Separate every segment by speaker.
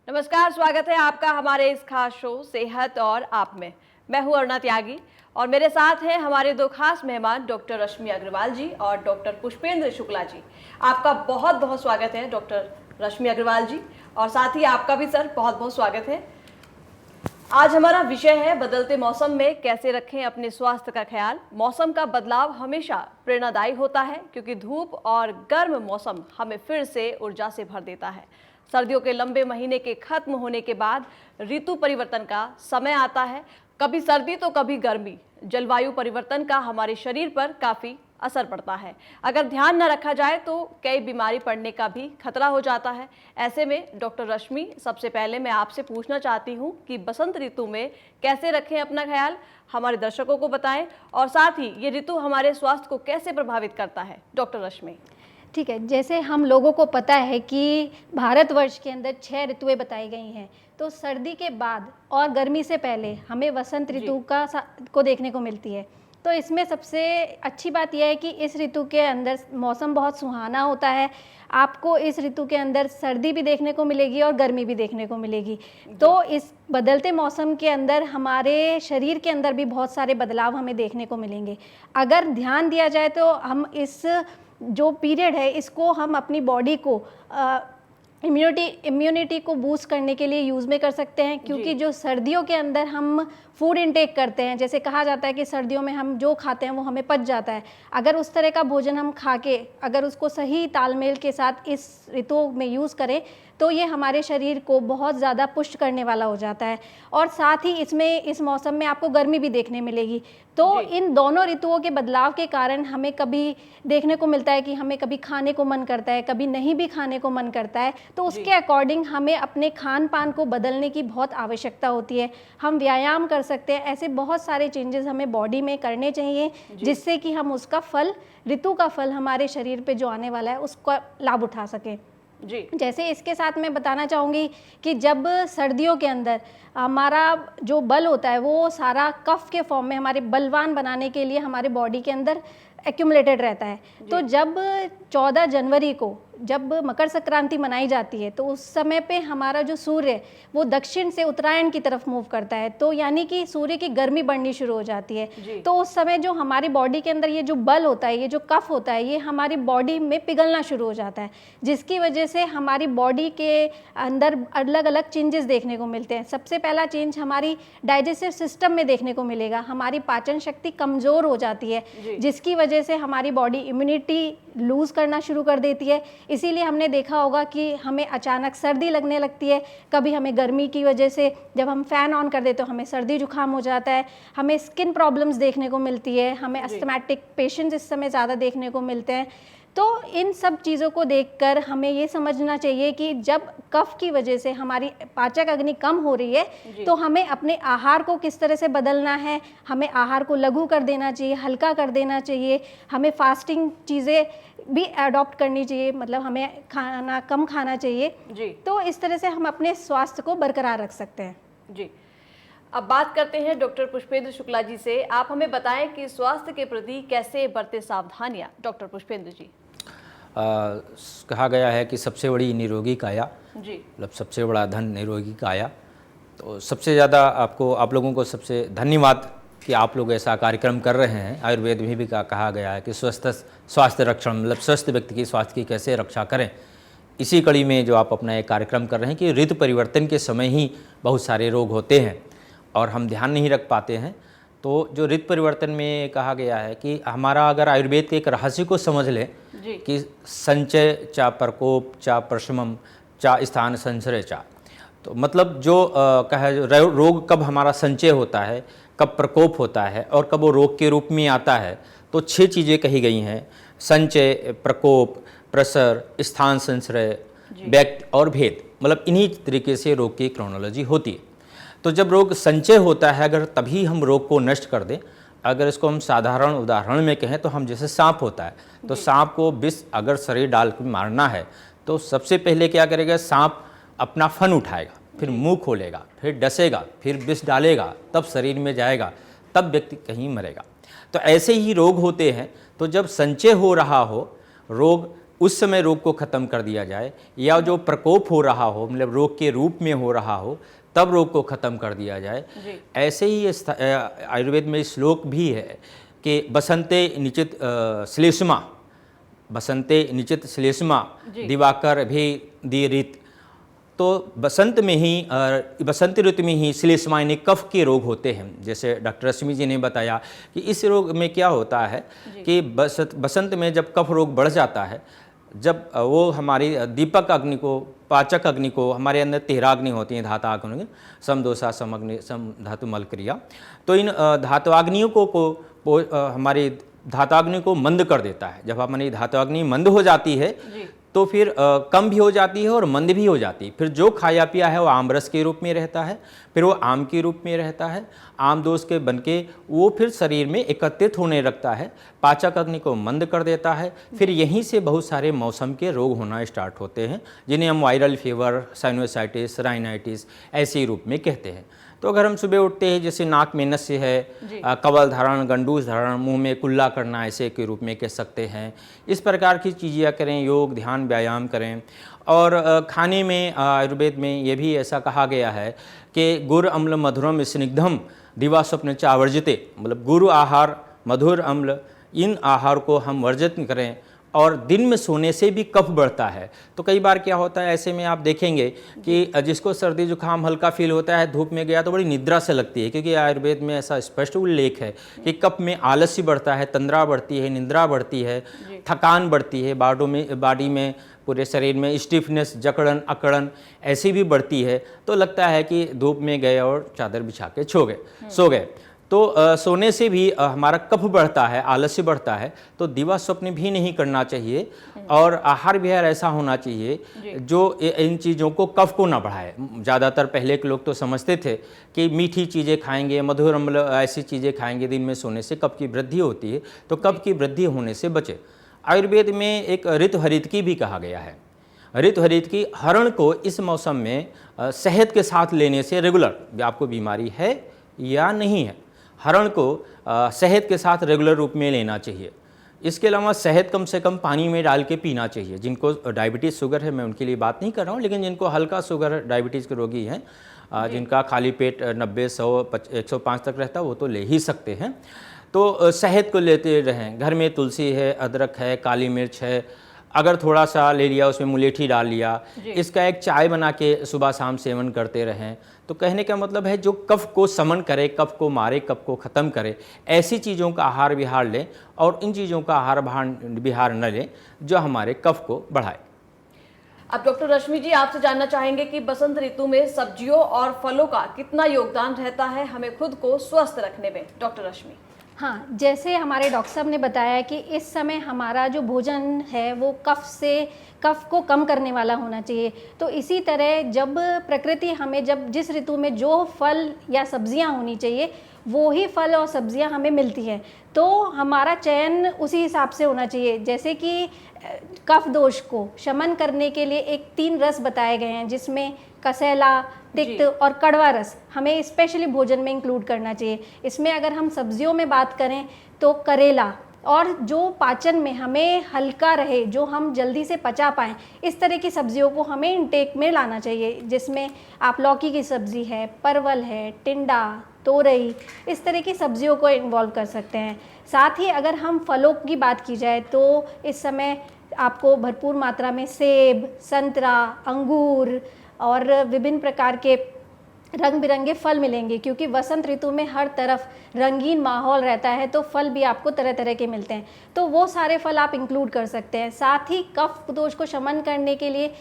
Speaker 1: नमस्कार, स्वागत है आपका हमारे इस खास शो सेहत और आप में। मैं हूं अरुणा त्यागी और मेरे साथ हैं हमारे दो खास मेहमान डॉक्टर रश्मि अग्रवाल जी और डॉक्टर पुष्पेंद्र शुक्ला जी। आपका बहुत बहुत स्वागत है डॉक्टर रश्मि अग्रवाल जी, और साथ ही आपका भी सर बहुत बहुत स्वागत है। आज हमारा विषय है बदलते मौसम में कैसे रखें अपने स्वास्थ्य का ख्याल। मौसम का बदलाव हमेशा प्रेरणादायी होता है क्योंकि धूप और गर्म मौसम हमें फिर से ऊर्जा से भर देता है। सर्दियों के लंबे महीने के खत्म होने के बाद ऋतु परिवर्तन का समय आता है। कभी सर्दी तो कभी गर्मी। जलवायु परिवर्तन का हमारे शरीर पर काफ़ी असर पड़ता है। अगर ध्यान न रखा जाए तो कई बीमारी पड़ने का भी खतरा हो जाता है। ऐसे में डॉक्टर रश्मि, सबसे पहले मैं आपसे पूछना चाहती हूँ कि बसंत ऋतु में कैसे रखें अपना ख्याल, हमारे दर्शकों को बताएं, और साथ ही ये ऋतु हमारे स्वास्थ्य को कैसे प्रभावित करता है। डॉक्टर रश्मि।
Speaker 2: ठीक है, जैसे हम लोगों को पता है कि भारतवर्ष के अंदर 6 ऋतुएं बताई गई हैं, तो सर्दी के बाद और गर्मी से पहले हमें वसंत ऋतु को देखने को मिलती है। तो इसमें सबसे अच्छी बात यह है कि इस ऋतु के अंदर मौसम बहुत सुहाना होता है। आपको इस ऋतु के अंदर सर्दी भी देखने को मिलेगी और गर्मी भी देखने को मिलेगी। तो इस बदलते मौसम के अंदर हमारे शरीर के अंदर भी बहुत सारे बदलाव हमें देखने को मिलेंगे। अगर ध्यान दिया जाए तो हम इस जो पीरियड है इसको हम अपनी बॉडी को इम्यूनिटी को बूस्ट करने के लिए यूज़ में कर सकते हैं, क्योंकि जो सर्दियों के अंदर हम फूड इनटेक करते हैं, जैसे कहा जाता है कि सर्दियों में हम जो खाते हैं वो हमें पच जाता है। अगर उस तरह का भोजन हम खा के अगर उसको सही तालमेल के साथ इस ऋतु में यूज़ करें तो ये हमारे शरीर को बहुत ज़्यादा पुष्ट करने वाला हो जाता है। और साथ ही इस मौसम में आपको गर्मी भी देखने मिलेगी। तो इन दोनों ऋतुओं के बदलाव के कारण हमें कभी देखने को मिलता है कि हमें कभी खाने को मन करता है, कभी नहीं भी खाने को मन करता है। तो उसके अकॉर्डिंग हमें अपने खान पान को बदलने की बहुत आवश्यकता होती है। हम व्यायाम कर सकते हैं। ऐसे बहुत सारे चेंजेस हमें बॉडी में करने चाहिए जिससे कि हम उसका फल, ऋतु का फल हमारे शरीर पे जो आने वाला है उसका लाभ उठा सकें जी। जैसे इसके साथ मैं बताना चाहूँगी कि जब सर्दियों के अंदर हमारा जो बल होता है वो सारा कफ के फॉर्म में हमारे बलवान बनाने के लिए हमारे बॉडी के अंदर एक्यूमुलेटेड रहता है। तो जब 14 जनवरी को जब मकर संक्रांति मनाई जाती है तो उस समय पे हमारा जो सूर्य है वो दक्षिण से उत्तरायण की तरफ मूव करता है, तो यानी कि सूर्य की गर्मी बढ़नी शुरू हो जाती है। तो उस समय जो हमारी बॉडी के अंदर ये जो बल होता है, ये जो कफ होता है, ये हमारी बॉडी में पिघलना शुरू हो जाता है, जिसकी वजह से हमारी बॉडी के अंदर अलग अलग चेंजेस देखने को मिलते हैं। सबसे पहला चेंज हमारी डाइजेस्टिव सिस्टम में देखने को मिलेगा। हमारी पाचन शक्ति कमज़ोर हो जाती है, जिसकी वजह से हमारी बॉडी इम्यूनिटी लूज़ करना शुरू कर देती है। इसीलिए हमने देखा होगा कि हमें अचानक सर्दी लगने लगती है। कभी हमें गर्मी की वजह से जब हम फ़ैन ऑन कर देते तो हमें सर्दी जुकाम हो जाता है। हमें स्किन प्रॉब्लम्स देखने को मिलती है। हमें अस्थमैटिक पेशेंट्स इस समय ज़्यादा देखने को मिलते हैं। तो इन सब चीज़ों को देखकर हमें ये समझना चाहिए कि जब कफ की वजह से हमारी पाचक अग्नि कम हो रही है तो हमें अपने आहार को किस तरह से बदलना है। हमें आहार को लघु कर देना चाहिए, हल्का कर देना चाहिए। हमें फास्टिंग चीज़ें भी अडॉप्ट करनी चाहिए, मतलब हमें खाना कम खाना चाहिए जी। तो इस तरह से हम अपने स्वास्थ्य को बरकरार रख सकते हैं
Speaker 1: जी। अब बात करते हैं डॉक्टर पुष्पेंद्र शुक्ला जी से। आप हमें बताएं कि स्वास्थ्य के प्रति कैसे बरते सावधानियां। डॉक्टर पुष्पेंद्र जी।
Speaker 3: कहा गया है कि सबसे बड़ी निरोगी काया
Speaker 1: जी, मतलब
Speaker 3: सबसे बड़ा धन निरोगी काया। तो सबसे ज़्यादा आप लोगों को सबसे धन्यवाद कि आप लोग ऐसा कार्यक्रम कर रहे हैं। आयुर्वेद में भी कहा गया है कि स्वास्थ्य रक्षण, मतलब स्वस्थ व्यक्ति की स्वास्थ्य की कैसे रक्षा करें। इसी कड़ी में जो आप अपना एक कार्यक्रम कर रहे हैं कि ऋतु परिवर्तन के समय ही बहुत सारे रोग होते हैं और हम ध्यान नहीं रख पाते हैं। तो जो ऋतु परिवर्तन में कहा गया है कि हमारा अगर आयुर्वेद के एक रहस्य को समझ लें कि संचय चा प्रकोप चा प्रशमम चा स्थान संश्रय चा, तो मतलब जो रोग कब हमारा संचय होता है, कब प्रकोप होता है और कब वो रोग के रूप में आता है। तो 6 चीज़ें कही गई हैं: संचय, प्रकोप, प्रसर, स्थान संश्रय, व्यक्त और भेद। मतलब इन्हीं तरीके से रोग की क्रोनोलॉजी होती है। तो जब रोग संचय होता है, अगर तभी हम रोग को नष्ट कर दें, अगर इसको हम साधारण उदाहरण में कहें तो हम जैसे सांप होता है, तो सांप को विष अगर शरीर डाल कर मारना है तो सबसे पहले क्या करेगा, सांप अपना फन उठाएगा, फिर मुंह खोलेगा, फिर डसेगा, फिर विष डालेगा, तब शरीर में जाएगा, तब व्यक्ति कहीं मरेगा। तो ऐसे ही रोग होते हैं। तो जब संचय हो रहा हो, रोग उस समय रोग को ख़त्म कर दिया जाए, या जो प्रकोप हो रहा हो, मतलब रोग के रूप में हो रहा हो, तब रोग को ख़त्म कर दिया जाए। ऐसे ही ये आयुर्वेद में श्लोक भी है कि बसंते निचित श्लेष्मा, बसंते निचित श्लेष्मा दिवाकर भी दीरित। तो बसंत में ही बसंत ऋतु में ही श्लेष्मा यानी कफ के रोग होते हैं। जैसे डॉक्टर रश्मि जी ने बताया कि इस रोग में क्या होता है कि बसंत में जब कफ रोग बढ़ जाता है, जब वो हमारी दीपक अग्नि को, पाचक अग्नि को, हमारे अंदर 13 अग्नि होती हैं, धाता अग्नि, समदोषा, समअग्नि, सम धातु मल क्रिया, तो इन धातुअग्नियों को हमारी धातुअग्नि को मंद कर देता है। जब हमारी धातुअग्नि मंद हो जाती है तो फिर कम भी हो जाती है और मंद भी हो जाती है। फिर जो खाया पिया है वो आमरस के रूप में रहता है, फिर वो आम के रूप में रहता है, आम दोष के बनके वो फिर शरीर में एकत्रित होने लगता है, पाचक अग्नि को मंद कर देता है। फिर यहीं से बहुत सारे मौसम के रोग होना स्टार्ट होते हैं, जिन्हें हम वायरल फीवर, साइनोसाइटिस, राइनाइटिस ऐसे रूप में कहते हैं। तो अगर हम सुबह उठते हैं, जैसे नाक में नस्य है, कवल धारण, गंडूस धारण, मुंह में कुल्ला करना, ऐसे के रूप में कह सकते हैं। इस प्रकार की चीज़ें करें, योग, ध्यान, व्यायाम करें। और खाने में आयुर्वेद में ये भी ऐसा कहा गया है कि गुर अम्ल मधुरम स्निग्धम दिवा स्वप्न च आवर्जिते, मतलब गुरु आहार, मधुर अम्ल, इन आहार को हम वर्जित करें। और दिन में सोने से भी कफ बढ़ता है। तो कई बार क्या होता है, ऐसे में आप देखेंगे कि जिसको सर्दी जुकाम हल्का फील होता है, धूप में गया तो बड़ी निद्रा से लगती है, क्योंकि आयुर्वेद में ऐसा स्पष्ट उल्लेख है कि कफ में आलस्य बढ़ता है, तंद्रा बढ़ती है, निद्रा बढ़ती है, थकान बढ़ती है, बॉडी में पूरे शरीर में स्टिफनेस, जकड़न, अकड़न ऐसी भी बढ़ती है। तो लगता है कि धूप में गए और चादर बिछा के सो गए। तो सोने से भी हमारा कफ बढ़ता है, आलस्य बढ़ता है। तो दिवा स्वप्न भी नहीं करना चाहिए, और आहार विहार ऐसा होना चाहिए जो इन चीज़ों को, कफ को ना बढ़ाए। ज़्यादातर पहले के लोग तो समझते थे कि मीठी चीज़ें खाएंगे, मधुर अम्ल ऐसी चीज़ें खाएंगे, दिन में सोने से कफ की वृद्धि होती है, तो कफ की वृद्धि होने से बचे। आयुर्वेद में एक ऋतुहरितकी भी कहा गया है। ऋतुहरितकी, हरण को इस मौसम में शहद के साथ लेने से, रेगुलर आपको बीमारी है या नहीं है, हरण को शहद के साथ रेगुलर रूप में लेना चाहिए। इसके अलावा शहद कम से कम पानी में डाल के पीना चाहिए। जिनको डायबिटीज़, शुगर है, मैं उनके लिए बात नहीं कर रहा हूँ, लेकिन जिनको हल्का शुगर, डायबिटीज़ के रोगी हैं, जिनका खाली पेट 90, 100, 105 तक रहता है, वो तो ले ही सकते हैं। तो शहद को लेते रहें। घर में तुलसी है, अदरक है, काली मिर्च है, अगर थोड़ा सा ले लिया, उसमें मुलेठी डाल लिया, इसका एक चाय बना के सुबह शाम सेवन करते रहें। तो कहने का मतलब है जो कफ को समन करे, कफ को मारे, कफ को ख़त्म करे, ऐसी चीज़ों का आहार विहार लें, और इन चीज़ों का आहार विहार न लें जो हमारे कफ को बढ़ाए।
Speaker 1: अब डॉक्टर रश्मि जी, आपसे जानना चाहेंगे कि बसंत ऋतु में सब्जियों और फलों का कितना योगदान रहता है हमें खुद को स्वस्थ रखने में। डॉक्टर रश्मि।
Speaker 2: हाँ, जैसे हमारे डॉक्टर साहब ने बताया कि इस समय हमारा जो भोजन है वो कफ को कम करने वाला होना चाहिए। तो इसी तरह जब प्रकृति हमें, जब जिस ऋतु में जो फल या सब्जियां होनी चाहिए वो ही फल और सब्जियां हमें मिलती हैं, तो हमारा चयन उसी हिसाब से होना चाहिए। जैसे कि कफ दोष को शमन करने के लिए 3 रस बताए गए हैं, जिसमें कसैला, तिक्त और कड़वा रस हमें स्पेशली भोजन में इंक्लूड करना चाहिए। इसमें अगर हम सब्जियों में बात करें तो करेला, और जो पाचन में हमें हल्का रहे, जो हम जल्दी से पचा पाएँ, इस तरह की सब्जियों को हमें इंटेक में लाना चाहिए। जिसमें आप लौकी की सब्ज़ी है, परवल है, टिंडा, तोरई, इस तरह की सब्जियों को इन्वॉल्व कर सकते हैं। साथ ही अगर हम फलों की बात की जाए तो इस समय आपको भरपूर मात्रा में सेब, संतरा, अंगूर और विभिन्न प्रकार के रंग बिरंगे फल मिलेंगे, क्योंकि वसंत ऋतु में हर तरफ रंगीन माहौल रहता है, तो फल भी आपको तरह तरह के मिलते हैं। तो वो सारे फल आप इंक्लूड कर सकते हैं। साथ ही कफ दोष को शमन करने के लिए,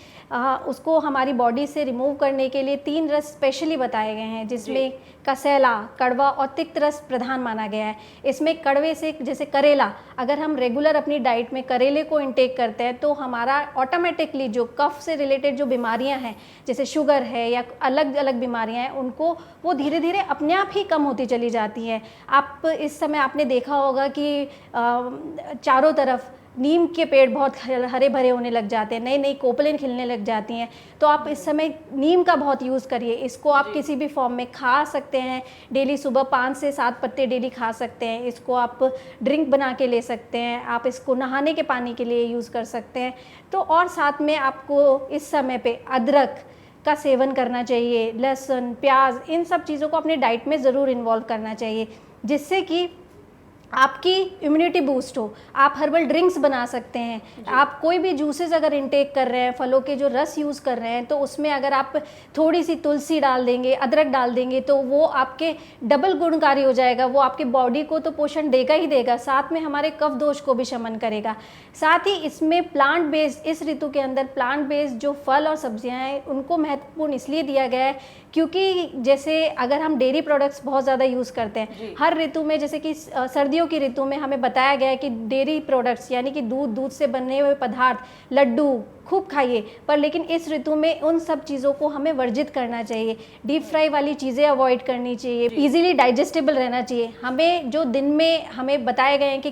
Speaker 2: उसको हमारी बॉडी से रिमूव करने के लिए 3 रस स्पेशली बताए गए हैं, जिसमें कसैला, कड़वा और तिक्त रस प्रधान माना गया है। इसमें कड़वे से, जैसे करेला, अगर हम रेगुलर अपनी डाइट में करेले को इंटेक करते हैं तो हमारा ऑटोमेटिकली जो कफ से रिलेटेड जो बीमारियां हैं, जैसे शुगर है या अलग अलग बीमारियां हैं, उनको वो धीरे धीरे अपने आप ही कम होती चली जाती हैं। आप इस समय आपने देखा होगा कि चारों तरफ नीम के पेड़ बहुत हरे भरे होने लग जाते हैं, नई नई कोपलें खिलने लग जाती हैं। तो आप इस समय नीम का बहुत यूज़ करिए। इसको आप किसी भी फॉर्म में खा सकते हैं। डेली सुबह 5 से 7 पत्ते डेली खा सकते हैं। इसको आप ड्रिंक बना के ले सकते हैं। आप इसको नहाने के पानी के लिए यूज़ कर सकते हैं। तो और साथ में आपको इस समय पे अदरक का सेवन करना चाहिए, लहसुन, प्याज, इन सब चीज़ों को अपने डाइट में ज़रूर इन्वॉल्व करना चाहिए, जिससे कि आपकी इम्यूनिटी बूस्ट हो। आप हर्बल ड्रिंक्स बना सकते हैं। आप कोई भी जूसेस अगर इंटेक कर रहे हैं, फलों के जो रस यूज़ कर रहे हैं, तो उसमें अगर आप थोड़ी सी तुलसी डाल देंगे, अदरक डाल देंगे, तो वो आपके डबल गुणकारी हो जाएगा। वो आपके बॉडी को तो पोषण देगा ही देगा, साथ में हमारे कफ दोष को भी शमन करेगा। साथ ही इसमें प्लांट बेस्ड, इस ऋतु के अंदर प्लांट बेस्ड जो फल और सब्जियां हैं उनको महत्वपूर्ण इसलिए दिया गया है क्योंकि जैसे अगर हम डेयरी प्रोडक्ट्स बहुत ज़्यादा यूज़ करते हैं हर ऋतु में, जैसे कि सर्दियों की ऋतु में हमें बताया गया है कि डेयरी प्रोडक्ट्स यानी कि दूध से बने हुए पदार्थ, लड्डू खूब खाइए, पर लेकिन इस ऋतु में उन सब चीज़ों को हमें वर्जित करना चाहिए। डीप फ्राई वाली चीज़ें अवॉइड करनी चाहिए। इजीली डाइजेस्टेबल रहना चाहिए। हमें जो दिन में हमें बताए गए हैं कि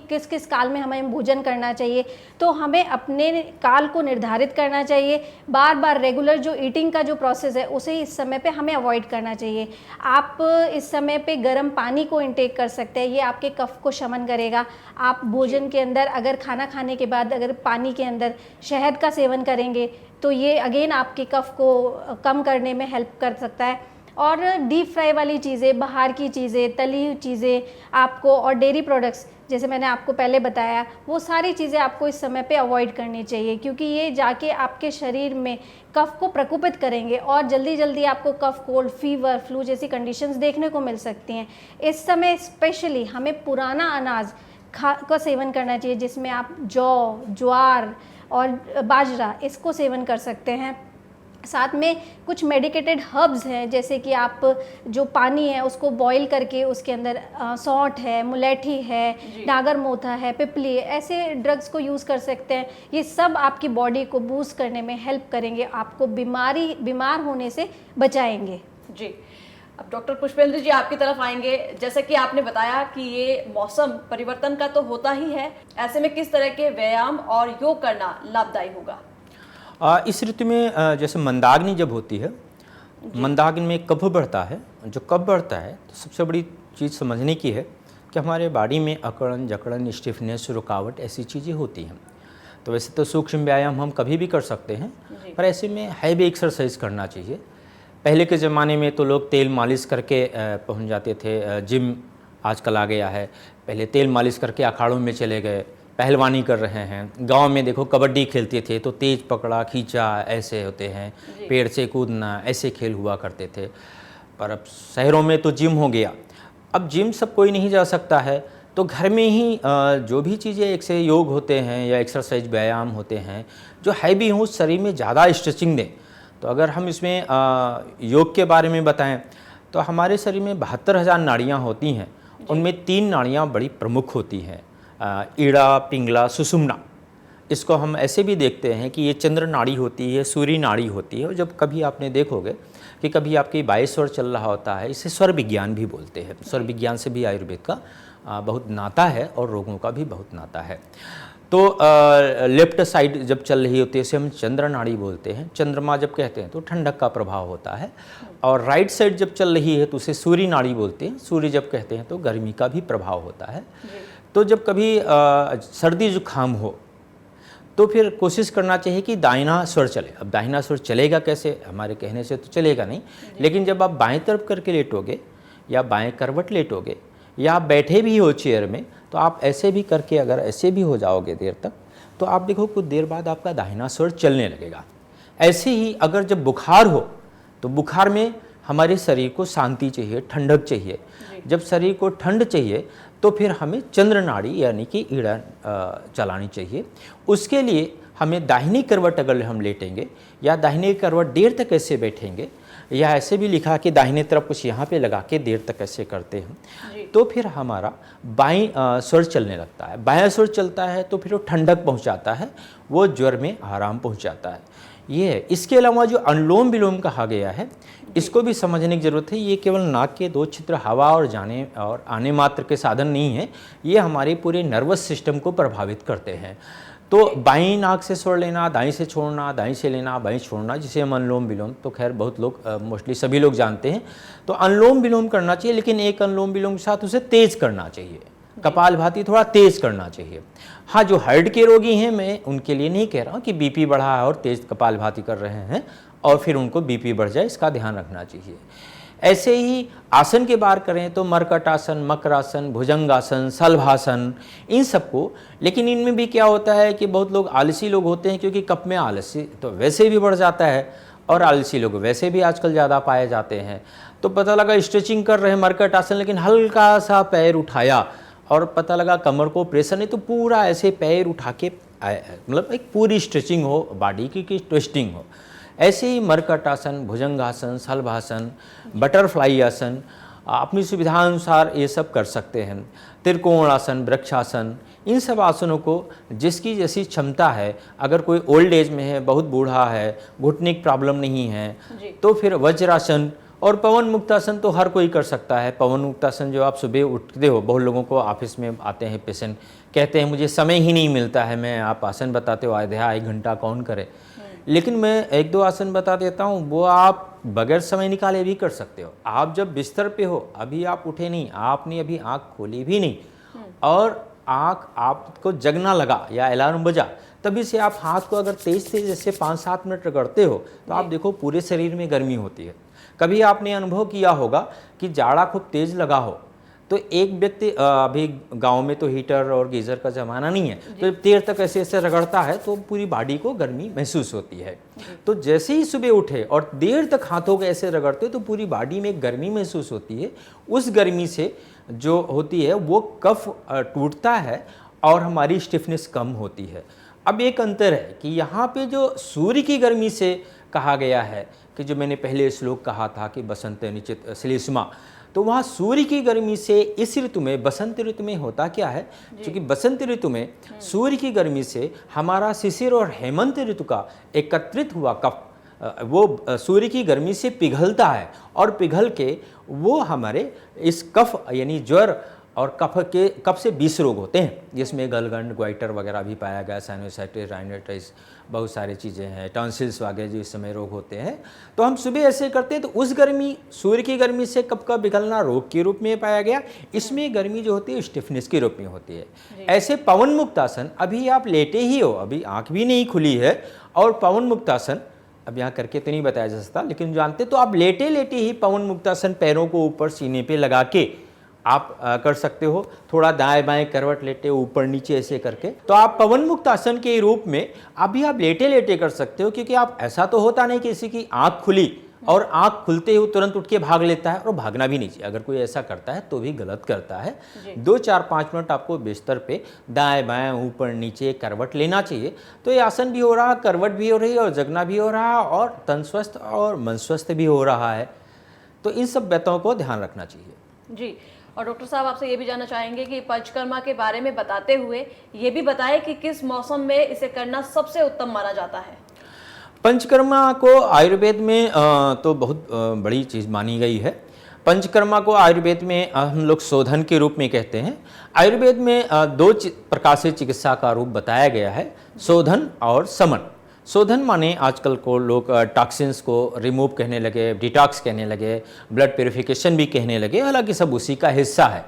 Speaker 2: किस किस काल में हमें भोजन करना चाहिए, तो हमें अपने काल को निर्धारित करना चाहिए। बार बार रेगुलर जो ईटिंग का जो प्रोसेस है उसे इस समय पे हमें अवॉइड करना चाहिए। आप इस समय पे गर्म पानी को इंटेक कर सकते हैं, ये आपके कफ को शमन करेगा। आप भोजन के अंदर अगर खाना खाने के बाद अगर पानी के अंदर शहद का सेवन करेंगे तो ये अगेन आपके कफ को कम करने में हेल्प कर सकता है। और डीप फ्राई वाली चीज़ें, बाहर की चीज़ें, तली हुई चीज़ें आपको, और डेयरी प्रोडक्ट्स जैसे मैंने आपको पहले बताया, वो सारी चीज़ें आपको इस समय पे अवॉइड करनी चाहिए क्योंकि ये जाके आपके शरीर में कफ को प्रकोपित करेंगे और जल्दी जल्दी आपको कफ, कोल्ड, फीवर, फ्लू जैसी कंडीशंस देखने को मिल सकती हैं। इस समय स्पेशली हमें पुराना अनाज का सेवन करना चाहिए, जिसमें आप जौ, ज्वार और बाजरा इसको सेवन कर सकते हैं। साथ में कुछ मेडिकेटेड हर्ब्स हैं, जैसे कि आप जो पानी है उसको बॉईल करके उसके अंदर सौंठ है, मुलेठी है, नागर मोथा है, पिपली है, ऐसे ड्रग्स को यूज़ कर सकते हैं। ये सब आपकी बॉडी को बूस्ट करने में हेल्प करेंगे, आपको बीमार होने से बचाएंगे।
Speaker 1: जी, अब डॉक्टर पुष्पेंद्र जी आपकी तरफ आएंगे। जैसे कि आपने बताया कि ये मौसम परिवर्तन का तो होता ही है, ऐसे में किस तरह के व्यायाम और योग करना लाभदायी होगा?
Speaker 3: इस ऋतु में जैसे मंदाग्नि जब होती है, मंदाग्नि में कफ बढ़ता है। जो कफ बढ़ता है तो सबसे बड़ी चीज़ समझने की है कि हमारे बॉडी में अकड़न, जकड़न, स्टिफनेस, रुकावट ऐसी चीज़ें होती हैं। तो वैसे तो सूक्ष्म व्यायाम हम कभी भी कर सकते हैं, पर ऐसे में हैवी एक्सरसाइज करना चाहिए। पहले के ज़माने में तो लोग तेल मालिश करके पहुंच जाते थे। जिम आजकल आ गया है, पहले तेल मालिश करके अखाड़ों में चले गए, पहलवानी कर रहे हैं। गांव में देखो कबड्डी खेलते थे तो तेज पकड़ा, खींचा, ऐसे होते हैं, पेड़ से कूदना, ऐसे खेल हुआ करते थे। पर अब शहरों में तो जिम हो गया। अब जिम सब कोई नहीं जा सकता है, तो घर में ही जो भी चीज़ें एक से योग होते हैं या एक्सरसाइज व्यायाम होते हैं जो हैवी हों, शरीर में ज़्यादा स्ट्रेचिंग दें। तो अगर हम इसमें योग के बारे में बताएं तो हमारे शरीर में 72,000 नाड़ियाँ होती हैं। उनमें 3 नाड़ियाँ बड़ी प्रमुख होती हैं, ईड़ा, पिंगला, सुषुम्ना। इसको हम ऐसे भी देखते हैं कि ये चंद्र नाड़ी होती है, सूर्य नाड़ी होती है। और जब कभी आपने देखोगे कि कभी आपकी 22 स्वर चल रहा होता है, इसे स्वर विज्ञान भी बोलते हैं। स्वर विज्ञान से भी आयुर्वेद का बहुत नाता है और रोगों का भी बहुत नाता है। तो लेफ्ट साइड जब चल रही होती है इसे हम चंद्र नाड़ी बोलते हैं। चंद्रमा जब कहते हैं तो ठंडक का प्रभाव होता है। और राइट साइड जब चल रही है तो उसे सूर्य नाड़ी बोलते हैं। सूर्य जब कहते हैं तो गर्मी का भी प्रभाव होता है। तो जब कभी सर्दी जुकाम हो तो फिर कोशिश करना चाहिए कि दाहिना स्वर चले। अब दाहिना स्वर चलेगा कैसे, हमारे कहने से तो चलेगा नहीं, लेकिन जब आप बाएं तरफ करके लेटोगे या बाएं करवट लेटोगे या आप बैठे भी हो चेयर में, तो आप ऐसे भी करके अगर ऐसे भी हो जाओगे देर तक, तो आप देखो कुछ देर बाद आपका दाहिना स्वर चलने लगेगा। ऐसे ही अगर जब बुखार हो तो बुखार में हमारे शरीर को शांति चाहिए, ठंडक चाहिए। जब शरीर को ठंड चाहिए तो फिर हमें चंद्र नाड़ी यानी कि ईड़ा चलानी चाहिए। उसके लिए हमें दाहिनी करवट अगर हम लेटेंगे या दाहिनी करवट देर तक ऐसे बैठेंगे, या ऐसे भी लिखा कि दाहिने तरफ कुछ यहाँ पे लगा के देर तक ऐसे करते हैं, तो फिर हमारा बाईं स्वर चलने लगता है। बायां स्वर चलता है तो फिर वो ठंडक पहुँचाता है, वो ज्वर में आराम पहुँचाता है। ये है। इसके अलावा जो अनुलोम विलोम कहा गया है, इसको भी समझने की ज़रूरत है। ये केवल नाक के 2 छिद्र हवा और जाने और आने मात्र के साधन नहीं है, ये हमारे पूरे नर्वस सिस्टम को प्रभावित करते हैं। तो बाईं नाक से छोड़ लेना, दाईं से छोड़ना, दाईं से लेना, बाईं छोड़ना, जिसे हम अनुलोम विलोम, तो खैर बहुत लोग मोस्टली सभी लोग जानते हैं। तो अनुलोम विलोम करना चाहिए, लेकिन एक अनुलोम विलोम के साथ उसे तेज करना चाहिए, कपालभाति थोड़ा तेज करना चाहिए। हाँ, जो हार्ट के रोगी हैं, मैं उनके लिए नहीं कह रहा हूँ कि बीपी बढ़ा है और तेज कपालभाति कर रहे हैं और फिर उनको बीपी बढ़ जाए, इसका ध्यान रखना चाहिए। ऐसे ही आसन की बात करें तो मर्कटासन, मकरासन, भुजंगासन, शलभासन, इन सबको, लेकिन इनमें भी क्या होता है कि बहुत लोग आलसी लोग होते हैं, क्योंकि कफ में आलसी तो वैसे भी बढ़ जाता है और आलसी लोग वैसे भी आजकल ज़्यादा पाए जाते हैं। तो पता लगा स्ट्रेचिंग कर रहे हैं मर्कट आसन, लेकिन हल्का सा पैर उठाया और पता लगा कमर को प्रेशर नहीं, तो पूरा ऐसे पैर उठा के मतलब एक पूरी स्ट्रेचिंग हो बॉडी की, कि ट्विस्टिंग हो। ऐसे ही मर्कट आसन, भुजंगासन, शलभासन, बटरफ्लाई आसन, अपनी सुविधानुसार ये सब कर सकते हैं। त्रिकोण आसन, वृक्षासन, इन सब आसनों को जिसकी जैसी क्षमता है, अगर कोई ओल्ड एज में है, बहुत बूढ़ा है, घुटने की प्रॉब्लम नहीं है, तो फिर वज्रासन और पवन मुक्तासन तो हर कोई कर सकता है। पवन मुक्तासन जो आप सुबह उठते हो, बहुत लोगों को ऑफिस में आते हैं पेशेंट, कहते हैं मुझे समय ही नहीं मिलता है, मैं आप आसन बताते हो आधा 1 घंटा कौन करे, लेकिन मैं 1-2 आसन बता देता हूँ, वो आप बगैर समय निकाले भी कर सकते हो। आप जब बिस्तर पे हो, अभी आप उठे नहीं, आपने अभी आँख खोली भी नहीं और आँख आपको जगना लगा या अलार्म बजा, तभी से आप हाथ को अगर तेज जैसे 5-7 मिनट रगड़ते हो, तो आप देखो पूरे शरीर में गर्मी होती है। कभी आपने अनुभव किया होगा कि जाड़ा खूब तेज लगा हो, तो एक व्यक्ति, अभी गांव में तो हीटर और गीज़र का ज़माना नहीं है, तो जब देर तक ऐसे ऐसे रगड़ता है तो पूरी बॉडी को गर्मी महसूस होती है। तो जैसे ही सुबह उठे और देर तक हाथों को ऐसे रगड़ते हो, तो पूरी बॉडी में गर्मी महसूस होती है। उस गर्मी से जो होती है वो कफ टूटता है और हमारी स्टिफनेस कम होती है। अब एक अंतर है कि यहाँ पे जो सूर्य की गर्मी से कहा गया है, कि जो मैंने पहले श्लोक कहा था कि बसंत निचित श्लेष्मा, तो वहाँ सूर्य की गर्मी से इस ऋतु में, बसंत ऋतु में होता क्या है, क्योंकि बसंत ऋतु में सूर्य की गर्मी से हमारा शिशिर और हेमंत ऋतु का एकत्रित हुआ कफ वो सूर्य की गर्मी से पिघलता है और पिघल के वो हमारे इस कफ यानी ज्वर और कफ से 20 रोग होते हैं, जिसमें गलगंड, ग्वाइटर वगैरह भी पाया गया, साइनोसाइटिस, राइनाइटिस, बहुत सारी चीज़ें हैं, टॉन्सिल्स वगैरह जो इस समय रोग होते हैं। तो हम सुबह ऐसे करते हैं, तो उस गर्मी, सूर्य की गर्मी से कफ का पिघलना रोग के रूप में पाया गया। इसमें गर्मी जो होती है स्टिफनेस के रूप में होती है। ऐसे पवन मुक्तासन, अभी आप लेटे ही हो, अभी आँख भी नहीं खुली है, और पवन मुक्तासन अब यहाँ करके तो नहीं बताया जा सकता, लेकिन जानते तो आप लेटे लेटे ही पवन मुक्तासन पैरों को ऊपर सीने पे लगा के आप कर सकते हो। थोड़ा दाएं बाएं करवट लेटे ऊपर नीचे ऐसे करके, तो आप पवन मुक्त आसन के रूप में अभी आप लेटे लेटे कर सकते हो। क्योंकि आप, ऐसा तो होता नहीं किसी की आंख खुली और आंख खुलते ही तुरंत उठ के भाग लेता है, और भागना भी नहीं चाहिए। अगर कोई ऐसा करता है तो भी गलत करता है। 2-4-5 मिनट आपको बिस्तर पे दाएं बाएं ऊपर नीचे करवट लेना चाहिए। तो ये आसन भी हो रहा, करवट भी हो रही है और जगना भी हो रहा, और तन स्वस्थ और मन स्वस्थ भी हो रहा है। तो इन सब बातों को ध्यान रखना चाहिए
Speaker 1: जी। और डॉक्टर साहब, आपसे ये भी जानना चाहेंगे कि पंचकर्मा के बारे में बताते हुए ये भी बताएं कि किस मौसम में इसे करना सबसे उत्तम माना जाता है।
Speaker 3: पंचकर्मा को आयुर्वेद में तो बहुत बड़ी चीज़ मानी गई है। पंचकर्मा को आयुर्वेद में हम लोग शोधन के रूप में कहते हैं। आयुर्वेद में 2 प्रकार से चिकित्सा का रूप बताया गया है, शोधन और समन। शोधन माने आजकल को लोग टॉक्सिन्स को रिमूव कहने लगे, डिटॉक्स कहने लगे, ब्लड प्यूरिफिकेशन भी कहने लगे, हालांकि सब उसी का हिस्सा है।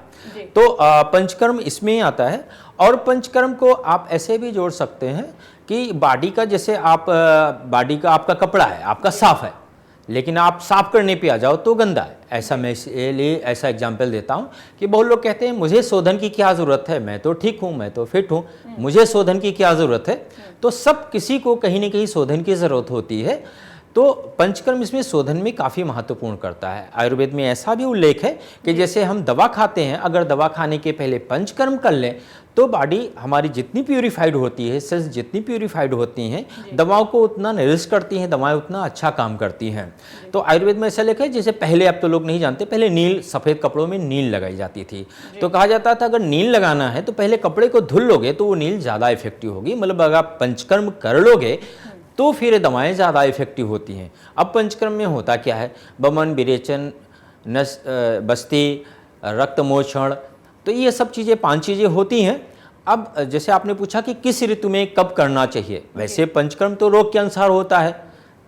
Speaker 3: तो पंचकर्म इसमें आता है। और पंचकर्म को आप ऐसे भी जोड़ सकते हैं कि बॉडी का, जैसे आप बॉडी का आपका कपड़ा है, आपका साफ है, लेकिन आप साफ करने पे आ जाओ तो गंदा है। ऐसा मैं इसलिए ऐसा एग्जाम्पल देता हूँ कि बहुत लोग कहते हैं मुझे शोधन की क्या ज़रूरत है, मैं तो ठीक हूँ, मैं तो फिट हूँ, मुझे शोधन की क्या ज़रूरत है। तो सब किसी को कहीं ना कहीं शोधन की ज़रूरत होती है। तो पंचकर्म इसमें शोधन में काफ़ी महत्वपूर्ण करता है। आयुर्वेद में ऐसा भी उल्लेख है कि जैसे हम दवा खाते हैं, अगर दवा खाने के पहले पंचकर्म कर लें तो बॉडी हमारी जितनी प्यूरिफाइड होती है, सेल्स जितनी प्यूरिफाइड होती हैं, दवाओं को उतना निरस्त करती हैं, दवाएं उतना अच्छा काम करती हैं। तो आयुर्वेद में ऐसा लिखा है, जैसे पहले, अब तो लोग नहीं जानते, पहले नील, सफ़ेद कपड़ों में नील लगाई जाती थी। तो कहा जाता था अगर नील लगाना है तो पहले कपड़े को धुल लोगे तो वो नील ज़्यादा इफेक्टिव होगी। मतलब अगर आप पंचकर्म कर लोगे तो फिर दवाएं ज़्यादा इफेक्टिव होती हैं। अब पंचकर्म में होता क्या है, बमन, विरेचन, नस बस्ती, रक्तमोक्षण, तो ये सब चीज़ें 5 चीज़ें होती हैं। अब जैसे आपने पूछा कि किस ऋतु में कब करना चाहिए, वैसे पंचकर्म तो रोग के अनुसार होता है।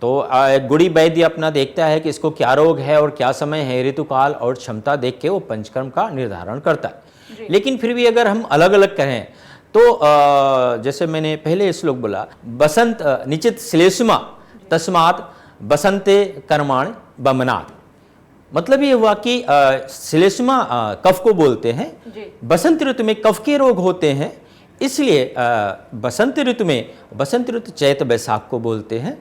Speaker 3: तो एक गुड़ी वैद्य अपना देखता है कि इसको क्या रोग है और क्या समय है, ऋतुकाल और क्षमता देख के वो पंचकर्म का निर्धारण करता है। लेकिन फिर भी अगर हम अलग अलग करें तो जैसे मैंने पहले श्लोक बोला, बसंत निचित श्लेष्मा तस्मात् बसंते कर्माण बमनात्, मतलब ये हुआ कि श्लेष्मा कफ को बोलते हैं, बसंत ऋतु में कफ के रोग होते हैं, इसलिए बसंत ऋतु में, बसंत ऋतु चैत बैसाख को बोलते हैं।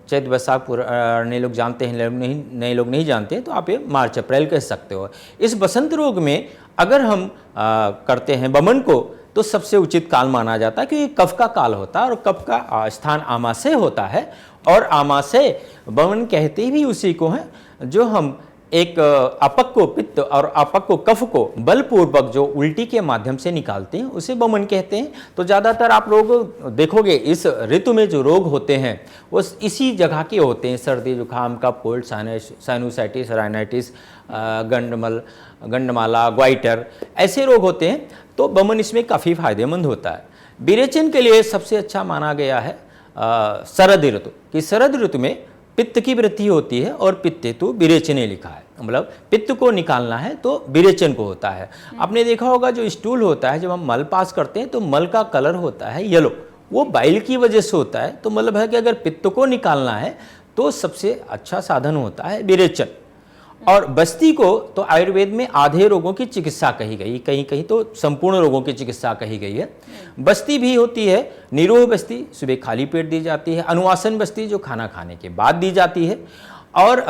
Speaker 3: चैत बैसाख पुराने लोग जानते हैं, नए लोग नहीं जानते हैं, तो आप ये मार्च अप्रैल कह सकते हो। इस बसंत रोग में अगर हम करते हैं बमन को तो सबसे उचित काल माना जाता है, क्योंकि कफ का काल होता है और कफ का स्थान आमाशय होता है, और आमाशय बमन कहते भी उसी को हैं जो हम एक अपक को पित्त और अपक को कफ को बलपूर्वक जो उल्टी के माध्यम से निकालते हैं उसे बमन कहते हैं। तो ज़्यादातर आप लोग देखोगे इस ऋतु में जो रोग होते हैं वो इसी जगह के होते हैं, सर्दी जुकाम, कफ, कोल्ड, साइनोसाइटिस, राइनाइटिस, गंडमाला, ग्वाइटर, ऐसे रोग होते हैं। तो बमन इसमें काफ़ी फायदेमंद होता है। विरेचन के लिए सबसे अच्छा माना गया है शरद ऋतु, कि शरद ऋतु में पित्त की वृद्धि होती है और पित्त हेतु विरेचने लिखा है, मतलब पित्त को निकालना है तो विरेचन को होता है। आपने देखा होगा जो स्टूल होता है, जब हम मल पास करते हैं तो मल का कलर होता है येलो, वो बाइल की वजह से होता है। तो मतलब है कि अगर पित्त को निकालना है तो सबसे अच्छा साधन होता है विरेचन। और बस्ती को तो आयुर्वेद में आधे रोगों की चिकित्सा कही गई, कहीं कहीं तो संपूर्ण रोगों की चिकित्सा कही गई है। बस्ती भी होती है निरोह बस्ती, सुबह खाली पेट दी जाती है, अनुवासन बस्ती जो खाना खाने के बाद दी जाती है। और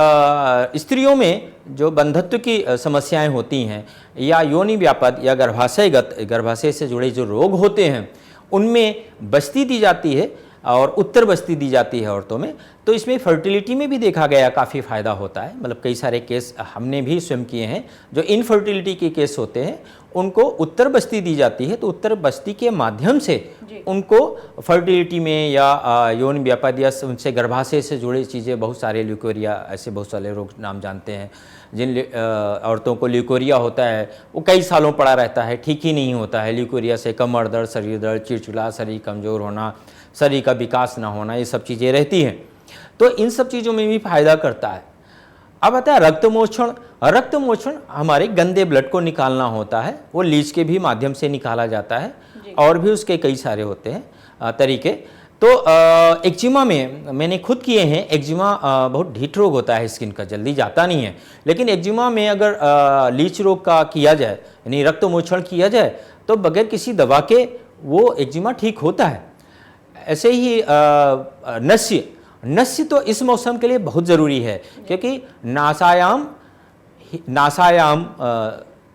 Speaker 3: स्त्रियों में जो बंधत्व की समस्याएं होती हैं या योनि व्यापद या गर्भाशय से जुड़े जो रोग होते हैं उनमें बस्ती दी जाती है और उत्तर बस्ती दी जाती है औरतों में। तो इसमें फर्टिलिटी में भी देखा गया काफ़ी फ़ायदा होता है, मतलब कई सारे केस हमने भी स्वयं किए हैं, जो इनफर्टिलिटी के केस होते हैं उनको उत्तर बस्ती दी जाती है। तो उत्तर बस्ती के माध्यम से उनको फर्टिलिटी में या यौन व्यापद या उनसे गर्भाशय से जुड़ी चीज़ें, बहुत सारे ल्यूकोरिया, ऐसे बहुत सारे रोग नाम जानते हैं जिन औरतों को ल्यूकोरिया होता है, वो कई सालों पड़ा रहता है, ठीक ही नहीं होता है। ल्यूकोरिया से कमर दर्द, शरीर दर्द, चिड़चिड़ा, शरीर कमज़ोर होना, शरीर का विकास ना होना, ये सब चीज़ें रहती हैं। तो इन सब चीज़ों में भी फायदा करता है। अब आता है रक्तमोक्षण। रक्तमोक्षण हमारे गंदे ब्लड को निकालना होता है, वो लीच के भी माध्यम से निकाला जाता है और भी उसके कई सारे होते हैं तरीके। तो एक्जिमा में मैंने खुद किए हैं। एक्जिमा बहुत ढीठ रोग होता है, स्किन का जल्दी जाता नहीं है, लेकिन एक्जिमा में अगर लीच रोग का किया जाए यानी रक्तमोक्षण किया जाए तो बगैर किसी दवा के वो एक्जिमा ठीक होता है। ऐसे ही नस्य तो इस मौसम के लिए बहुत ज़रूरी है, क्योंकि नासायाम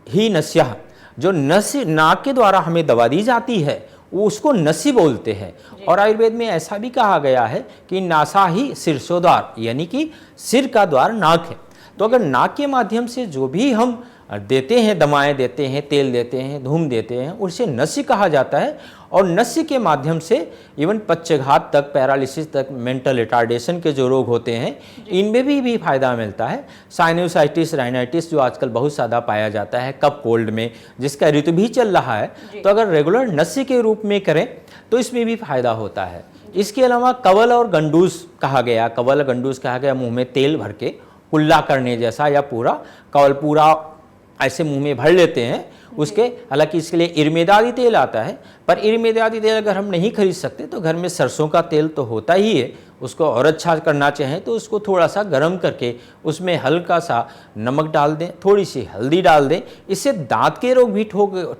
Speaker 3: ही नस्यः, जो नस्य नाक के द्वारा हमें दवा दी जाती है वो उसको नस्य बोलते हैं। और आयुर्वेद में ऐसा भी कहा गया है कि नासा ही शीर्षोद्वार, यानी कि सिर का द्वार नाक है। तो अगर नाक के माध्यम से जो भी हम देते हैं, दवाएं देते हैं, तेल देते हैं, धूम देते हैं, उसे नस्य कहा जाता है। और नस्य के माध्यम से इवन पक्षघात तक, पैरालिसिस तक, मेंटल रिटार्डेशन के जो रोग होते हैं इनमें भी फायदा मिलता है। साइनोसाइटिस, राइनाइटिस जो आजकल बहुत ज़्यादा पाया जाता है कफ कोल्ड में, जिसका ऋतु भी चल रहा है, तो अगर रेगुलर नस्य के रूप में करें तो इसमें भी फायदा होता है। इसके अलावा कवल और गंडूस कहा गया, कवल गंडूस कहा गया मुँह में तेल भर के कुल्ला करने जैसा, या पूरा कवल पूरा ऐसे मुंह में भर लेते हैं उसके। हालांकि इसके लिए इरमेदादी तेल आता है, पर इरमेदादी तेल अगर हम नहीं खरीद सकते तो घर में सरसों का तेल तो होता ही है, उसको और अच्छा करना चाहें तो उसको थोड़ा सा गर्म करके उसमें हल्का सा नमक डाल दें, थोड़ी सी हल्दी डाल दें। इससे दांत के रोग भी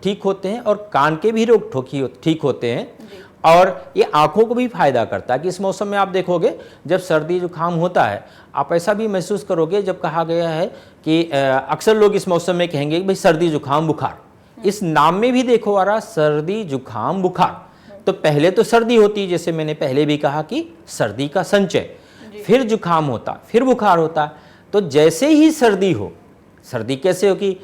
Speaker 3: ठीक होते हैं और कान के भी रोग ठीक होते हैं। और ये आँखों को भी फायदा करता है कि इस मौसम में आप देखोगे जब सर्दी जुकाम होता है, आप ऐसा भी महसूस करोगे जब कहा गया है कि अक्सर लोग इस मौसम में कहेंगे कि भाई सर्दी जुकाम बुखार, इस नाम में भी देखो आ रहा सर्दी जुकाम बुखार। तो पहले तो सर्दी होती, जैसे मैंने पहले भी कहा कि सर्दी का संचय, फिर जुकाम होता, फिर बुखार होता। तो जैसे ही सर्दी हो, सर्दी कैसे होगी,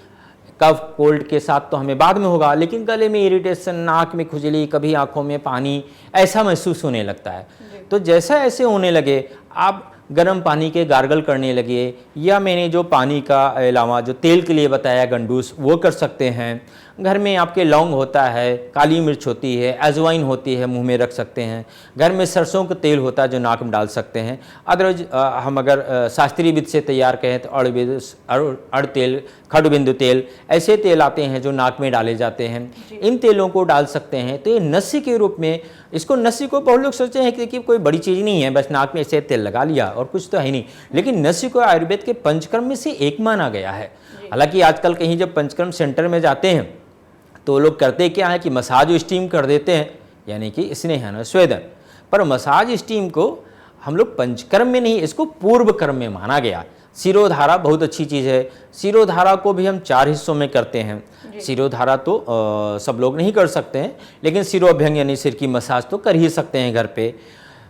Speaker 3: कफ कोल्ड के साथ तो हमें बाद में होगा, लेकिन गले में इरिटेशन, नाक में खुजली, कभी आंखों में पानी, ऐसा महसूस होने लगता है। तो जैसा ऐसे होने लगे आप गर्म पानी के गार्गल करने लगे, या मैंने जो पानी का अलावा जो तेल के लिए बताया गंडूस, वो कर सकते हैं। घर में आपके लौंग होता है, काली मिर्च होती है, अजवाइन होती है, मुंह में रख सकते हैं। घर में सरसों का तेल होता है जो नाक में डाल सकते हैं। अदरवाइज हम अगर शास्त्रीय विधि से तैयार कहें तो अड़ तेल, खडबिंदु तेल, ऐसे तेल आते हैं जो नाक में डाले जाते हैं। इन तेलों को डाल सकते हैं। तो ये नस्य के रूप में, इसको नस्य को बहुत लोग सोचते हैं कि कोई बड़ी चीज़ नहीं है, बस नाक में ऐसे तेल लगा लिया और कुछ तो है नहीं, लेकिन नस्य को आयुर्वेद के पंचकर्म में से एक माना गया है। हालांकि आजकल कहीं जब पंचकर्म सेंटर में जाते हैं तो लोग करते क्या है कि मसाज स्टीम कर देते हैं, यानी कि स्नेहन स्वेदन, पर मसाज स्टीम को हम लोग पंचकर्म में नहीं, इसको पूर्व कर्म में माना गया। सिरोधारा बहुत अच्छी चीज़ है। सिरोधारा को भी हम 4 हिस्सों में करते हैं। सिरोधारा तो सब लोग नहीं कर सकते हैं, लेकिन सिरोभ्यंग यानी सिर की मसाज तो कर ही सकते हैं घर पे।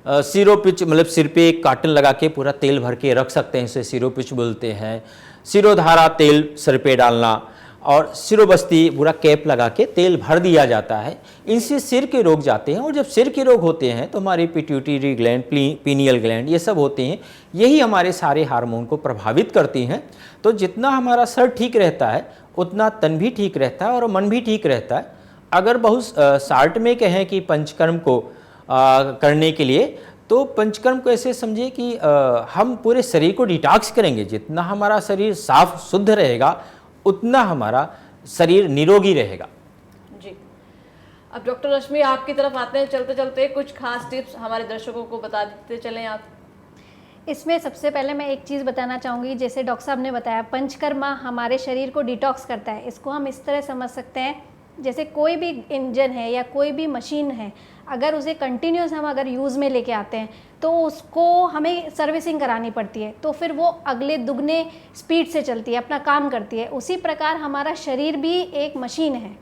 Speaker 3: सिरोपिच मतलब सिर पे एक काटन लगा के पूरा तेल भर के रख सकते हैं, इसे सिरोपिच बोलते हैं। सिरोधारा तेल सिर पे डालना, और सिरोबस्ती पूरा कैप लगा के तेल भर दिया जाता है। इनसे सिर के रोग जाते हैं। और जब सिर के रोग होते हैं तो हमारी पिट्यूटरी ग्लैंड, पीनियल ग्लैंड, ये सब होते हैं, यही हमारे सारे हार्मोन को प्रभावित करती हैं। तो जितना हमारा सर ठीक रहता है उतना तन भी ठीक रहता है और मन भी ठीक रहता है। अगर बहुत शार्ट में कहें कि पंचकर्म को करने के लिए, तो पंचकर्म को ऐसे समझिए कि हम पूरे शरीर को डिटॉक्स करेंगे। जितना हमारा शरीर साफ शुद्ध रहेगा उतना हमारा शरीर निरोगी रहेगा।
Speaker 1: जी, अब डॉक्टर रश्मि आपकी तरफ आते हैं चलते चलते, कुछ खास टिप्स हमारे दर्शकों को बता देते चलें आप।
Speaker 2: इसमें सबसे पहले मैं एक चीज़ बताना चाहूँगी, जैसे डॉक्टर साहब ने बताया पंचकर्मा हमारे शरीर को डिटॉक्स करता है। इसको हम इस तरह समझ सकते हैं, जैसे कोई भी इंजन है या कोई भी मशीन है, अगर उसे कंटिन्यूस हम अगर यूज़ में लेके आते हैं तो उसको हमें सर्विसिंग करानी पड़ती है, तो फिर वो अगले दुगने स्पीड से चलती है, अपना काम करती है। उसी प्रकार हमारा शरीर भी एक मशीन है।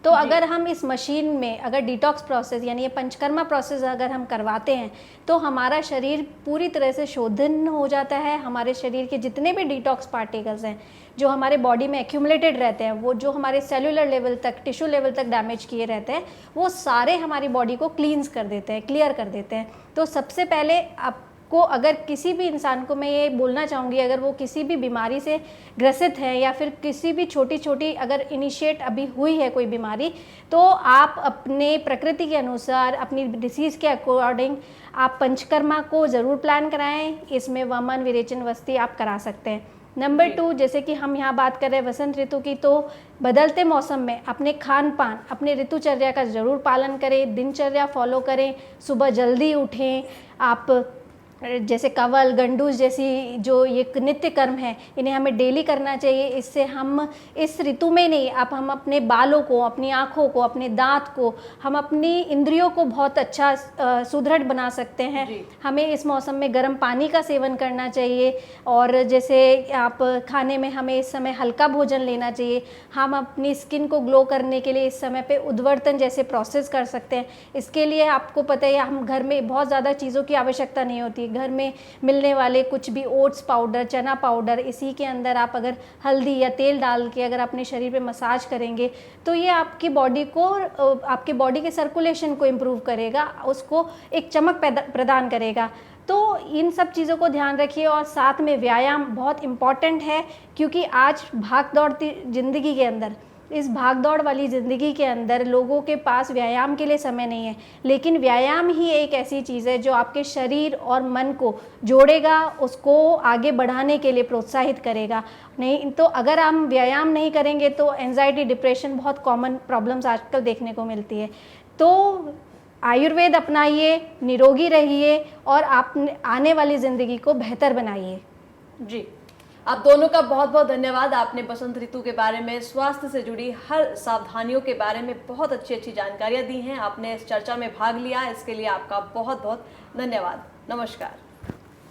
Speaker 2: तो अगर हम इस मशीन में अगर डिटॉक्स प्रोसेस यानी ये पंचकर्मा प्रोसेस अगर हम करवाते हैं तो हमारा शरीर पूरी तरह से शोधन हो जाता है। हमारे शरीर के जितने भी डिटॉक्स पार्टिकल्स हैं जो हमारे बॉडी में एक्यूमुलेटेड रहते हैं, वो जो हमारे सेलुलर लेवल तक, टिश्यू लेवल तक डैमेज किए रहते हैं, वो सारे हमारी बॉडी को क्लींस कर देते हैं, क्लियर कर देते हैं। तो सबसे पहले आपको, अगर किसी भी इंसान को मैं ये बोलना चाहूँगी, अगर वो किसी भी बीमारी से ग्रसित है या फिर किसी भी छोटी छोटी अगर इनिशिएट अभी हुई है कोई बीमारी, तो आप अपने प्रकृति के अनुसार, अपनी डिसीज़ के अकॉर्डिंग आप पंचकर्मा को ज़रूर प्लान कराएं। इसमें वमन, विरेचन, वस्ती आप करा सकते हैं। नंबर 2, जैसे कि हम यहाँ बात कर रहे हैं वसंत ऋतु की, तो बदलते मौसम में अपने खान पान, अपने ऋतुचर्या का ज़रूर पालन करें, दिनचर्या फॉलो करें। सुबह जल्दी उठें। आप जैसे कवल, गंडूस जैसी जो ये नित्य कर्म है, इन्हें हमें डेली करना चाहिए। इससे हम इस ऋतु में नहीं, हम अपने बालों को, अपनी आँखों को, अपने दांत को, हम अपनी इंद्रियों को बहुत अच्छा सुदृढ़ बना सकते हैं। हमें इस मौसम में गर्म पानी का सेवन करना चाहिए। और जैसे आप खाने में हमें इस समय हल्का भोजन लेना चाहिए। हम अपनी स्किन को ग्लो करने के लिए इस समय पे उद्वर्तन जैसे प्रोसेस कर सकते हैं। इसके लिए आपको पता है, हम घर में बहुत ज़्यादा चीज़ों की आवश्यकता नहीं होती। घर में मिलने वाले कुछ भी ओट्स पाउडर, चना पाउडर, इसी के अंदर आप अगर हल्दी या तेल डाल के अगर अपने शरीर पे मसाज करेंगे तो ये आपकी बॉडी को, आपके बॉडी के सर्कुलेशन को इम्प्रूव करेगा, उसको एक चमक प्रदान करेगा। तो इन सब चीज़ों को ध्यान रखिए। और साथ में व्यायाम बहुत इम्पॉर्टेंट है, क्योंकि आज भाग दौड़ती ज़िंदगी के अंदर, इस भागदौड़ वाली ज़िंदगी के अंदर लोगों के पास व्यायाम के लिए समय नहीं है। लेकिन व्यायाम ही एक ऐसी चीज़ है जो आपके शरीर और मन को जोड़ेगा, उसको आगे बढ़ाने के लिए प्रोत्साहित करेगा। नहीं तो अगर हम व्यायाम नहीं करेंगे तो एंजाइटी, डिप्रेशन बहुत कॉमन प्रॉब्लम्स आजकल देखने को मिलती है। तो आयुर्वेद अपनाइए, निरोगी रहिए और आप आने वाली ज़िंदगी को बेहतर बनाइए।
Speaker 1: जी, आप दोनों का बहुत बहुत धन्यवाद। आपने बसंत ऋतु के बारे में, स्वास्थ्य से जुड़ी हर सावधानियों के बारे में बहुत अच्छी अच्छी जानकारियां दी हैं। आपने इस चर्चा में भाग लिया, इसके लिए आपका बहुत बहुत धन्यवाद। नमस्कार।